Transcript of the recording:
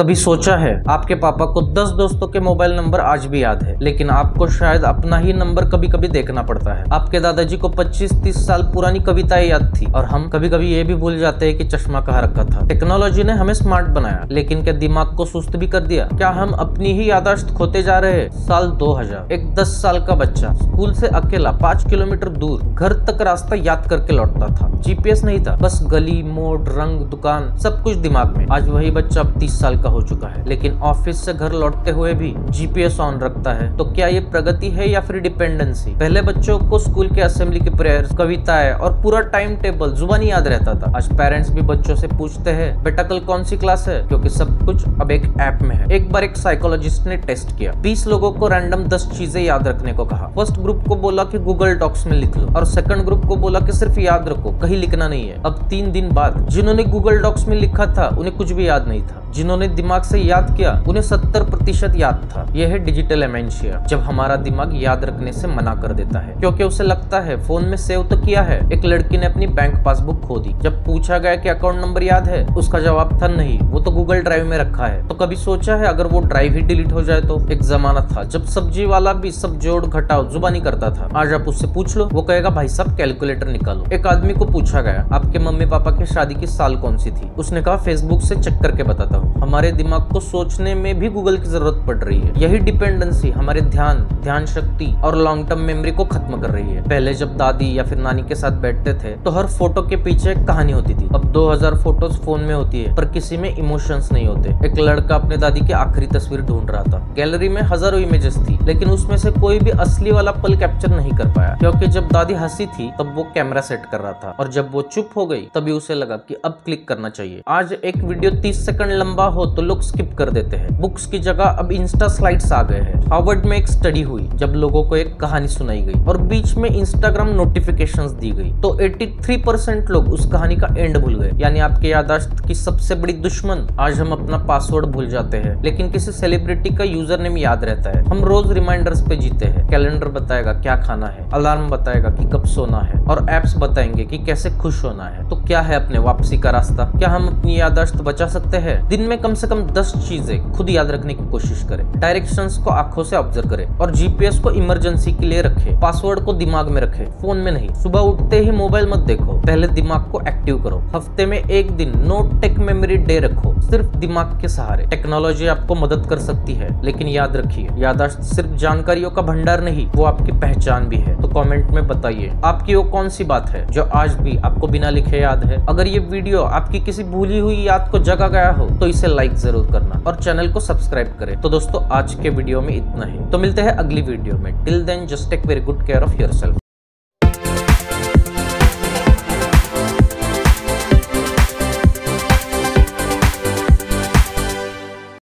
कभी सोचा है आपके पापा को 10 दोस्तों के मोबाइल नंबर आज भी याद है, लेकिन आपको शायद अपना ही नंबर कभी कभी देखना पड़ता है। आपके दादाजी को 25-30 साल पुरानी कविताएं याद थी और हम कभी कभी ये भी भूल जाते हैं कि चश्मा कहाँ रखा था। टेक्नोलॉजी ने हमें स्मार्ट बनाया, लेकिन क्या दिमाग को सुस्त भी कर दिया? क्या हम अपनी ही याददाश्त खोते जा रहे हैं? साल 2000, एक 10 साल का बच्चा स्कूल से अकेला 5 किलोमीटर दूर घर तक रास्ता याद करके लौटता था। जीपीएस नहीं था, बस गली, मोड़, रंग, दुकान, सब कुछ दिमाग में। आज वही बच्चा अब 30 साल का हो चुका है, लेकिन ऑफिस से घर लौटते हुए भी जीपीएस ऑन रखता है। तो क्या ये प्रगति है या फिर डिपेंडेंसी? पहले बच्चों को स्कूल के असेंबली की प्रेयर्स, कविताएं और पूरा टाइम टेबल जुबानी याद रहता था। आज पेरेंट्स भी बच्चों से पूछते हैं, बेटा कल कौन सी क्लास है, क्योंकि सब कुछ अब एक ऐप में है। एक बार एक साइकोलॉजिस्ट ने टेस्ट किया, 20 लोगों को रैंडम 10 चीजें याद रखने को कहा। फर्स्ट ग्रुप को बोला कि गूगल डॉक्स में लिख लो, और सेकंड ग्रुप को बोला कि सिर्फ याद रखो, कहीं लिखना नहीं है। अब 3 दिन बाद जिन्होंने गूगल डॉक्स में लिखा था उन्हें कुछ भी याद नहीं था, जिन्होंने दिमाग से याद किया उन्हें 70% याद था। यह है डिजिटल एमेंशिया, जब हमारा दिमाग याद रखने से मना कर देता है क्योंकि उसे लगता है फोन में सेव तो किया है। एक लड़की ने अपनी बैंक पासबुक खो दी। जब पूछा गया कि अकाउंट नंबर याद है, उसका जवाब था नहीं, वो तो गूगल ड्राइव में रखा है। तो कभी सोचा है अगर वो ड्राइव ही डिलीट हो जाए तो? एक जमाना था जब सब्जी वाला भी सब जोड़ घटाओ जुबानी करता था। आज आप उससे पूछ लो, वो कहेगा भाई साहब कैलकुलेटर निकालो। एक आदमी को पूछा गया आपके मम्मी पापा की शादी की साल कौन सी थी? उसने कहा फेसबुक से चेक करके बताता हूँ। हमारे दिमाग को सोचने में भी गूगल की जरूरत पड़ रही है। यही डिपेंडेंसी हमारे ध्यान शक्ति और लॉन्ग टर्म मेमोरी को खत्म कर रही है। पहले जब दादी या फिर नानी के साथ बैठते थे तो हर फोटो के पीछे एक कहानी होती थी। अब 2000 फोटोज फोन में होती है पर किसी में इमोशंस नहीं होते। एक लड़का अपने दादी की आखिरी तस्वीर ढूंढ रहा था। गैलरी में हजारों इमेजेस थी, लेकिन उसमें से कोई भी असली वाला पल कैप्चर नहीं कर पाया, क्योंकि जब दादी हंसी थी तब वो कैमरा सेट कर रहा था, और जब वो चुप हो गई तभी उसे लगा कि अब क्लिक करना चाहिए। आज एक वीडियो 30 सेकंड लंबा हो तो लोग स्किप कर देते हैं। बुक्स की जगह अब इंस्टा स्लाइड्स आ गए हैं। हार्वर्ड में एक स्टडी हुई जब लोगों को एक कहानी सुनाई गई और बीच में इंस्टाग्राम नोटिफिकेशंस दी गई तो 83% लोग उस कहानी का एंड भूल गए। यानी आपके याददाश्त की सबसे बड़ी दुश्मन। आज हम अपना पासवर्ड भूल जाते हैं, लेकिन किसी सेलिब्रिटी का यूजर नेम याद रहता है। हम रोज रिमाइंडर्स पे जीते हैं। कैलेंडर बताएगा क्या खाना है, अलार्म बताएगा कि कब सोना है, और एप्स बताएंगे कि कैसे खुश होना है। तो क्या है अपने वापसी का रास्ता? क्या हम अपनी याददाश्त बचा सकते हैं? दिन में कम से कम 10 चीजें खुद याद रखने की कोशिश करें। डायरेक्शंस को आंखों से ऑब्जर्व करें, और जीपीएस को इमरजेंसी के लिए रखें। पासवर्ड को दिमाग में रखें, फोन में नहीं। सुबह उठते ही मोबाइल मत देखो, पहले दिमाग को एक्टिव करो। हफ्ते में एक दिन नो टेक मेमोरी डे रखो, सिर्फ दिमाग के सहारे। टेक्नोलॉजी आपको मदद कर सकती है, लेकिन याद रखिए याददाश्त सिर्फ जानकारियों का भंडार नहीं, वो आपकी पहचान भी है। तो कमेंट में बताइए आपकी वो कौन सी बात है जो आज भी आपको बिना लिखे याद है। अगर ये वीडियो आपकी किसी भूली हुई याद को जगा गया हो तो इसे लाइक जरूर करना और चैनल को सब्सक्राइब करें। तो दोस्तों आज के वीडियो में इतना ही, तो मिलते हैं अगली वीडियो में। Till then just take very good care of yourself.